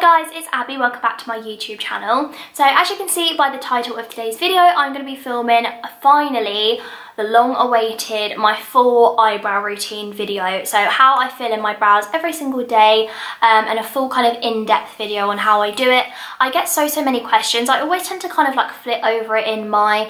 guys, it's Abby, welcome back to my YouTube channel. So as you can see by the title of today's video, I'm going to be filming, finally, the long-awaited, my full eyebrow routine video. So how I fill in my brows every single day, and a full kind of in-depth video on how I do it. I get so many questions. I always tend to kind of like flip over it in my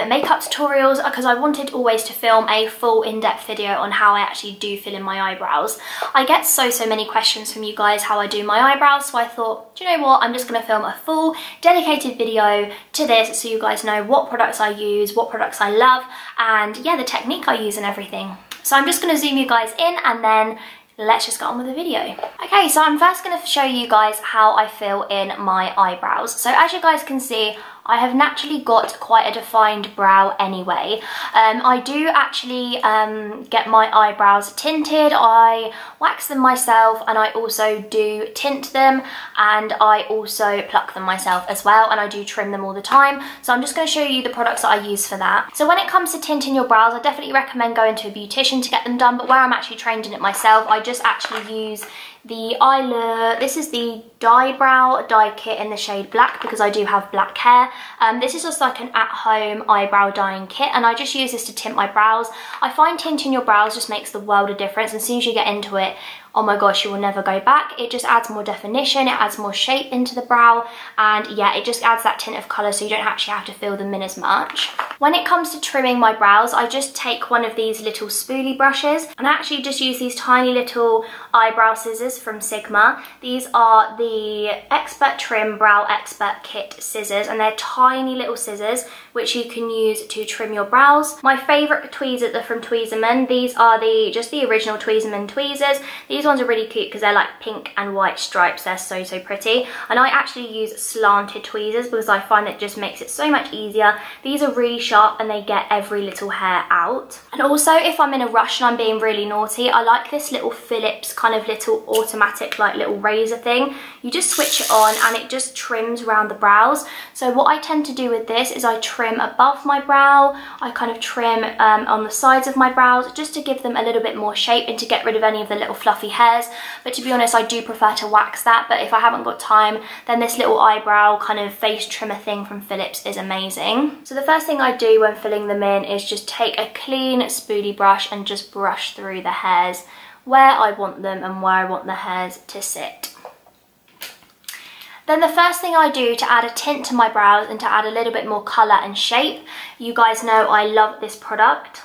makeup tutorials because I wanted always to film a full in-depth video on how I actually do fill in my eyebrows. I get so many questions from you guys how I do my eyebrows, so I thought, do you know what, I'm just going to film a full dedicated video to this so you guys know what products I use, what products I love, and yeah, the technique I use and everything. So I'm just going to zoom you guys in and then let's just get on with the video. Okay, so I'm first going to show you guys how I fill in my eyebrows. So as you guys can see, I have naturally got quite a defined brow anyway. I do actually get my eyebrows tinted. I wax them myself, and I also do tint them, and I also pluck them myself as well, and I do trim them all the time. So I'm just going to show you the products that I use for that. So when it comes to tinting your brows, I definitely recommend going to a beautician to get them done, but where I'm actually trained in it myself, I just actually use the this is the dye brow dye kit in the shade black because I do have black hair. This is just like an at-home eyebrow dyeing kit, and I just use this to tint my brows. I find tinting your brows just makes the world of difference, and as soon as you get into it, oh my gosh, you will never go back. It just adds more definition, it adds more shape into the brow, and yeah, it just adds that tint of colour so you don't actually have to fill them in as much. When it comes to trimming my brows, I just take one of these little spoolie brushes, and I actually just use these tiny little eyebrow scissors from Sigma. These are the Expert Trim Brow Expert Kit scissors, and they're tiny little scissors which you can use to trim your brows. My favourite tweezers are from Tweezerman. These are just the original Tweezerman tweezers. These ones are really cute because they're like pink and white stripes. They're so pretty. And I actually use slanted tweezers because I find that just makes it so much easier. These are really sharp and they get every little hair out. And also, if I'm in a rush and I'm being really naughty, I like this little Philips kind of little automatic like little razor thing. You just switch it on and it just trims around the brows. So what I tend to do with this is I trim above my brow, I kind of trim on the sides of my brows just to give them a little bit more shape and to get rid of any of the little fluffy hairs. But to be honest, I do prefer to wax that, but if I haven't got time, then this little eyebrow kind of face trimmer thing from Philips is amazing. So the first thing I do when filling them in is just take a clean spoolie brush and just brush through the hairs where I want them and where I want the hairs to sit. Then the first thing I do to add a tint to my brows and to add a little bit more colour and shape, you guys know I love this product.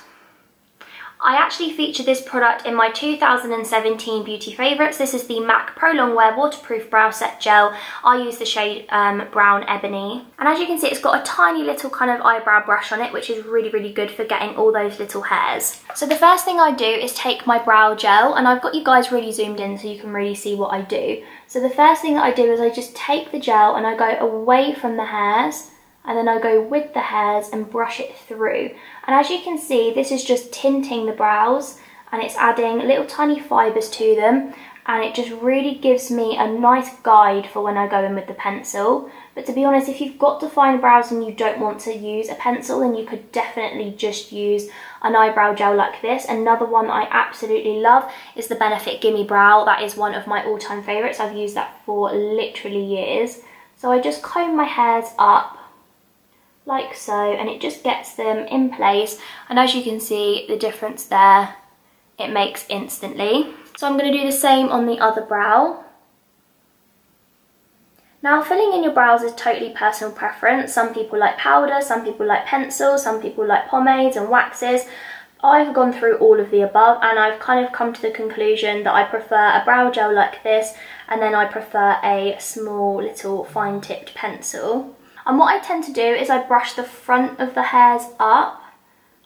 I actually featured this product in my 2017 Beauty Favourites. This is the MAC Pro Longwear Waterproof Brow Set Gel. I use the shade Brown Ebony. And as you can see, it's got a tiny little kind of eyebrow brush on it, which is really good for getting all those little hairs. So the first thing I do is take my brow gel, and I've got you guys really zoomed in so you can really see what I do. So the first thing that I do is I just take the gel and I go away from the hairs, and then I go with the hairs and brush it through. And as you can see, this is just tinting the brows, and it's adding little tiny fibres to them, and it just really gives me a nice guide for when I go in with the pencil. But to be honest, if you've got defined brows and you don't want to use a pencil, then you could definitely just use an eyebrow gel like this. Another one that I absolutely love is the Benefit Gimme Brow. That is one of my all-time favourites. I've used that for literally years. So I just comb my hairs up like so, and it just gets them in place, and as you can see the difference there it makes instantly. So I'm going to do the same on the other brow. Now, filling in your brows is totally personal preference. Some people like powder, some people like pencils, some people like pomades and waxes. I've gone through all of the above, and I've kind of come to the conclusion that I prefer a brow gel like this, and then I prefer a small little fine tipped pencil. And what I tend to do is I brush the front of the hairs up.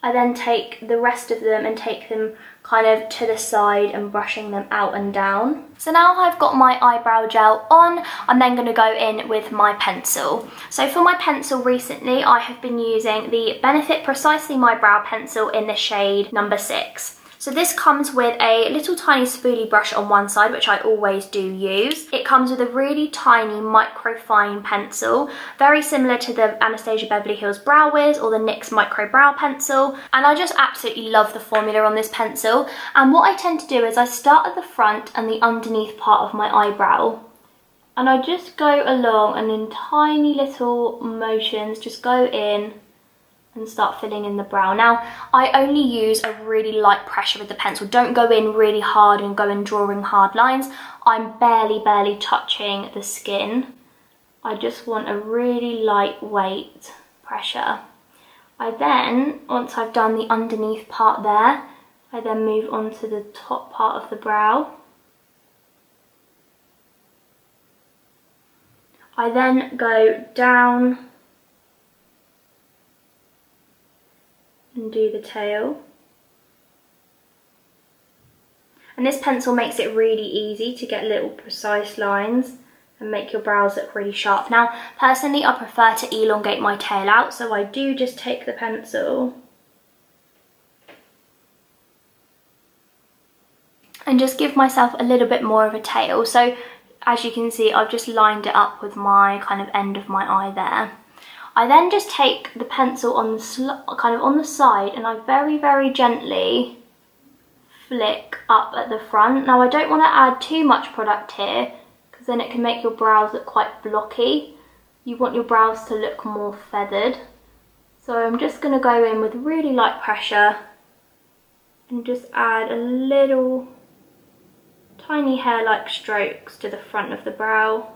I then take the rest of them and take them kind of to the side and brushing them out and down. So now I've got my eyebrow gel on, I'm then going to go in with my pencil. So for my pencil recently, I have been using the Benefit Precisely My Brow Pencil in the shade number 6. So this comes with a little tiny spoolie brush on one side, which I always do use. It comes with a really tiny micro fine pencil, very similar to the Anastasia Beverly Hills Brow Wiz or the NYX Micro Brow Pencil. And I just absolutely love the formula on this pencil. And what I tend to do is I start at the front and the underneath part of my eyebrow. And I just go along and in tiny little motions, just go in and start filling in the brow. Now, I only use a really light pressure with the pencil. Don't go in really hard and go in drawing hard lines. I'm barely touching the skin. I just want a really lightweight pressure. I then, once I've done the underneath part there, I then move on to the top part of the brow. I then go down and do the tail. And this pencil makes it really easy to get little precise lines and make your brows look really sharp. Now, personally, I prefer to elongate my tail out, so I do just take the pencil and just give myself a little bit more of a tail. So as you can see, I've just lined it up with my kind of end of my eye there. I then just take the pencil on the kind of on the side, and I very gently flick up at the front. Now, I don't want to add too much product here because then it can make your brows look quite blocky. You want your brows to look more feathered. So I'm just going to go in with really light pressure and just add a little tiny hair-like strokes to the front of the brow.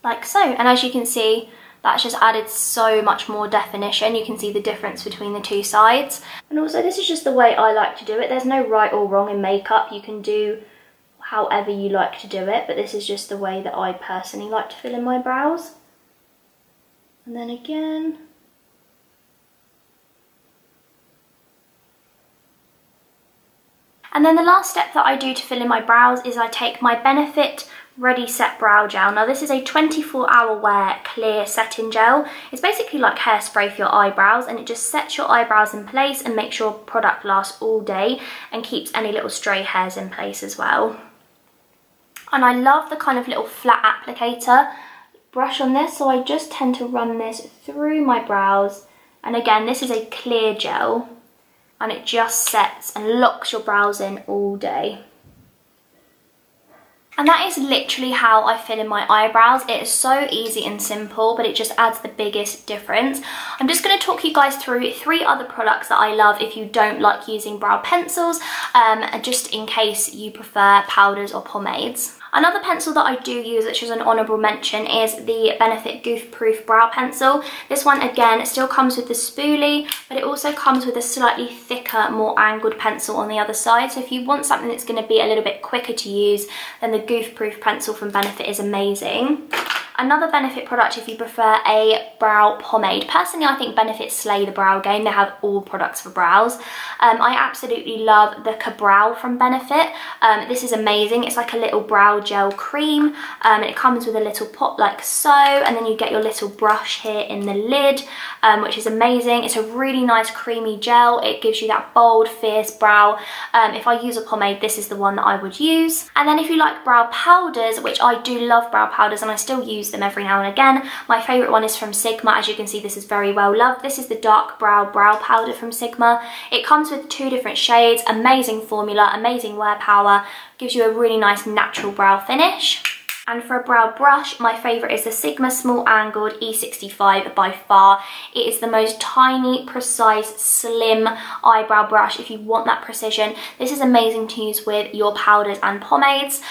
Like so. And as you can see, that's just added so much more definition. You can see the difference between the two sides. And also, this is just the way I like to do it. There's no right or wrong in makeup. You can do however you like to do it, but this is just the way that I personally like to fill in my brows. And then again. And then the last step that I do to fill in my brows is I take my Benefit Ready Set Brow Gel. Now, this is a 24-hour wear clear setting gel. It's basically like hairspray for your eyebrows, and it just sets your eyebrows in place and makes your product last all day and keeps any little stray hairs in place as well. And I love the kind of little flat applicator brush on this, so I just tend to run this through my brows. And again, this is a clear gel, and it just sets and locks your brows in all day. And that is literally how I fill in my eyebrows. It is so easy and simple, but it just adds the biggest difference. I'm just going to talk you guys through 3 other products that I love if you don't like using brow pencils, just in case you prefer powders or pomades. Another pencil that I do use, which is an honourable mention, is the Benefit Goof Proof Brow Pencil. This one, again, still comes with the spoolie, but it also comes with a slightly thicker, more angled pencil on the other side. So if you want something that's going to be a little bit quicker to use, then the Goof Proof pencil from Benefit is amazing. Another Benefit product if you prefer a brow pomade. Personally, I think Benefit slay the brow game. They have all products for brows. I absolutely love the Ka-Brow from Benefit. This is amazing. It's like a little brow gel cream. It comes with a little pot like so, and then you get your little brush here in the lid, which is amazing. It's a really nice creamy gel. It gives you that bold, fierce brow. If I use a pomade, this is the one that I would use. And then if you like brow powders, which I do love brow powders and I still use them every now and again. My favourite one is from Sigma. As you can see, this is very well loved. This is the Dark Brow Powder from Sigma. It comes with 2 different shades, amazing formula, amazing wear power, gives you a really nice natural brow finish. And for a brow brush, my favourite is the Sigma Small Angled E65 by far. It is the most tiny, precise, slim eyebrow brush if you want that precision. This is amazing to use with your powders and pomades.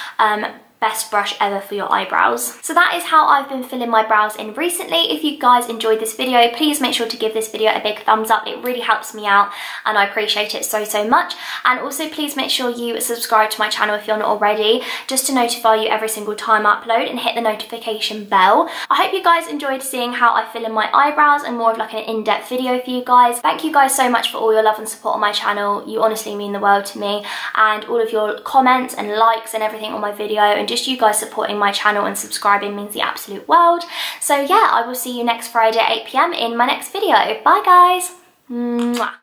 Best brush ever for your eyebrows. So that is how I've been filling my brows in recently. If you guys enjoyed this video, please make sure to give this video a big thumbs up. It really helps me out and I appreciate it so much. And also please make sure you subscribe to my channel if you're not already, just to notify you every single time I upload, and hit the notification bell. I hope you guys enjoyed seeing how I fill in my eyebrows and more of like an in-depth video for you guys. Thank you guys so much for all your love and support on my channel. You honestly mean the world to me, and all of your comments and likes and everything on my video, and just you guys supporting my channel and subscribing means the absolute world. So yeah, I will see you next Friday at 8 PM in my next video. Bye guys. Mwah.